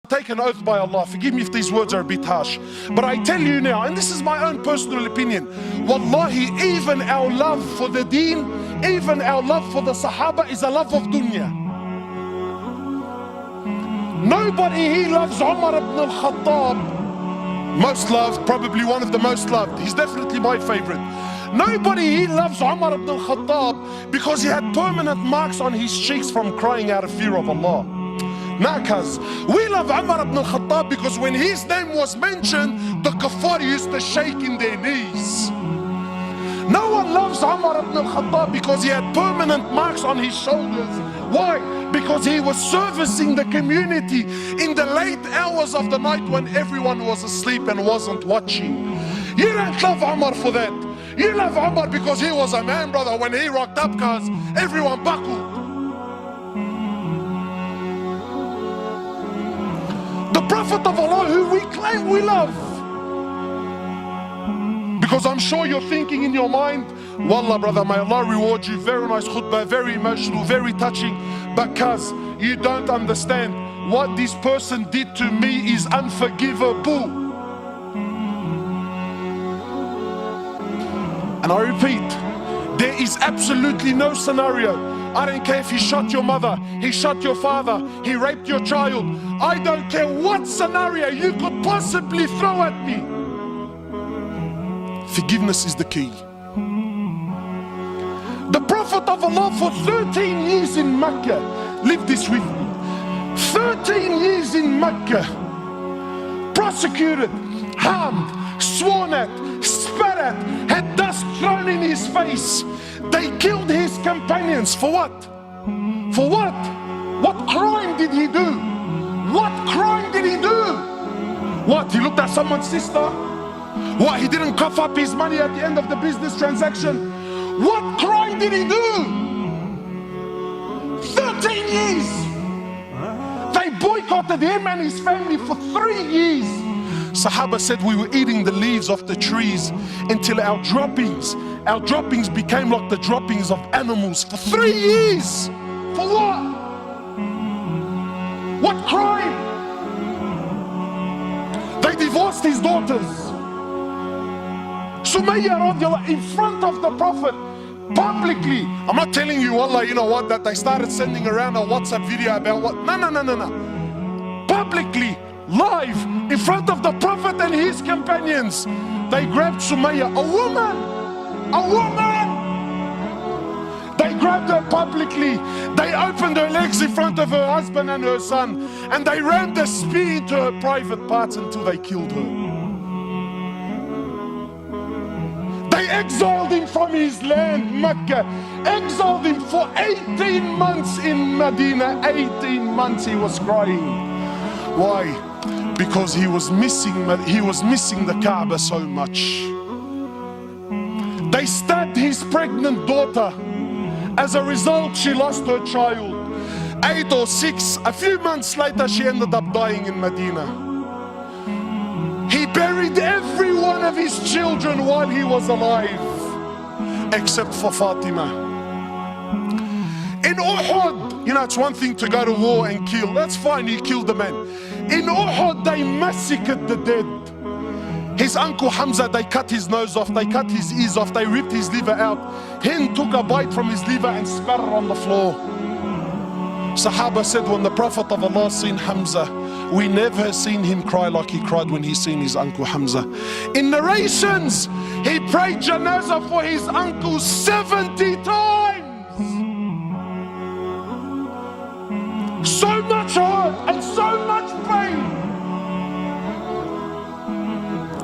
Take an oath by Allah, forgive me if these words are a bit harsh, but I tell you now, and this is my own personal opinion, wallahi, even our love for the deen, even our love for the Sahaba is a love of dunya. Nobody here loves Umar ibn al-Khattab, most loved, probably one of the most loved. He's definitely my favorite. Nobody here loves Umar ibn al-Khattab because he had permanent marks on his cheeks from crying out of fear of Allah. Nakas. We love Umar ibn al-Khattab because when his name was mentioned, the kuffar used to shake in their knees. No one loves Umar ibn al-Khattab because he had permanent marks on his shoulders. Why? Because he was servicing the community in the late hours of the night when everyone was asleep and wasn't watching. You don't love Umar for that. You love Umar because he was a man, brother. When he rocked up, cause everyone buckled. The Prophet of Allah who we claim we love. Because I'm sure you're thinking in your mind, wallah brother, may Allah reward you, very nice khutbah, very emotional, very touching, because you don't understand what this person did to me is unforgivable. And I repeat, there is absolutely no scenario. I don't care if he shot your mother, he shot your father, he raped your child. I don't care what scenario you could possibly throw at me. Forgiveness is the key. The Prophet of Allah for 13 years in Mecca, live this with me, 13 years in Mecca, prosecuted, harmed, sworn at, spat at, had dust thrown in his face. They killed his companions. For what? For what? What crime did he do? What crime did he do? What? He looked at someone's sister? What? He didn't cough up his money at the end of the business transaction? What crime did he do? 13 years. They boycotted him and his family for 3 years. Sahaba said we were eating the leaves of the trees until our droppings became like the droppings of animals for 3 years. For what? What crime? They divorced his daughters. Sumayya radiallahu in front of the Prophet, publicly. I'm not telling you, Allah, you know what, that they started sending around a WhatsApp video about what. No. Publicly, live, in front of the Prophet and his companions, they grabbed Sumayya, a woman. They grabbed her publicly. They opened her legs in front of her husband and her son, and they rammed a spear into her private parts until they killed her. They exiled him from his land, Mecca, exiled him for 18 months in Medina. 18 months he was crying. Why? Because he was missing the Kaaba so much. They stabbed his pregnant daughter. As a result, she lost her child. 8 or 6, a few months later, she ended up dying in Medina. He buried every one of his children while he was alive, except for Fatima. In Uhud, you know, it's one thing to go to war and kill. That's fine, he killed the man. In Uhud, they massacred the dead. His uncle Hamza, they cut his nose off, they cut his ears off, they ripped his liver out. Hind took a bite from his liver and spat it on the floor. Sahaba said when the Prophet of Allah seen Hamza, we never seen him cry like he cried when he seen his uncle Hamza. In narrations, he prayed janazah for his uncle 70 times. So much hurt and so much pain.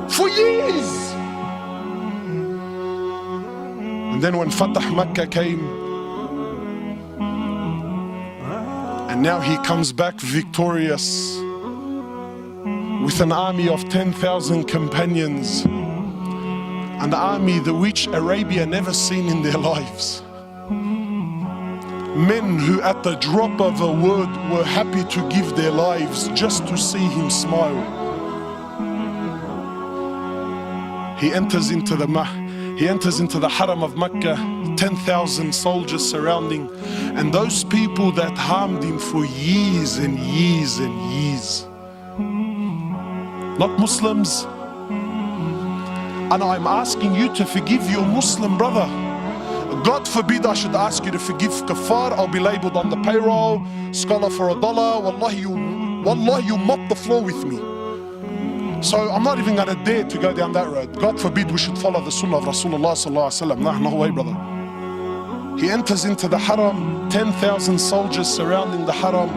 For years. And then when Fatah Mecca came, and now he comes back victorious with an army of 10,000 companions, an army the which Arabia never seen in their lives. Men who at the drop of a word were happy to give their lives just to see him smile. He enters into the Haram of Mecca, 10,000 soldiers surrounding, and those people that harmed him for years and years and years, not Muslims. And I'm asking you to forgive your Muslim brother. God forbid I should ask you to forgive kafar. I'll be labeled on the payroll, scholar for $1. Wallahi, you mop the floor with me. So I'm not even gonna dare to go down that road. God forbid we should follow the sunnah of Rasulullah sallallahu alaihi wasallam. No way, brother. He enters into the haram, 10,000 soldiers surrounding the haram.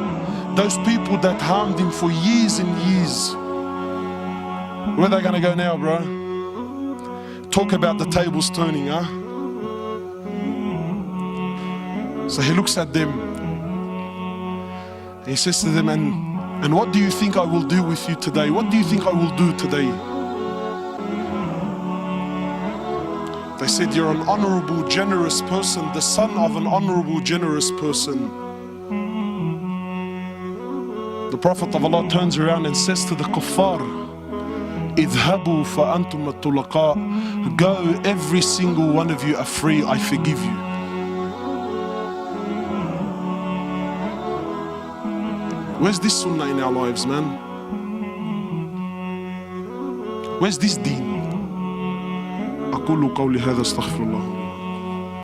Those people that harmed him for years and years. Where are they gonna go now, bro? Talk about the tables turning, huh? So he looks at them. He says to them, and what do you think I will do with you today? What do you think I will do today? They said, you're an honorable, generous person, the son of an honorable, generous person. The Prophet of Allah turns around and says to the kuffar, اذهبوا فأنتم الطلقاء. Go, every single one of you are free, I forgive you. Where's this sunnah in our lives, man? Where's this deen? أقول قولي هذا استغفر الله.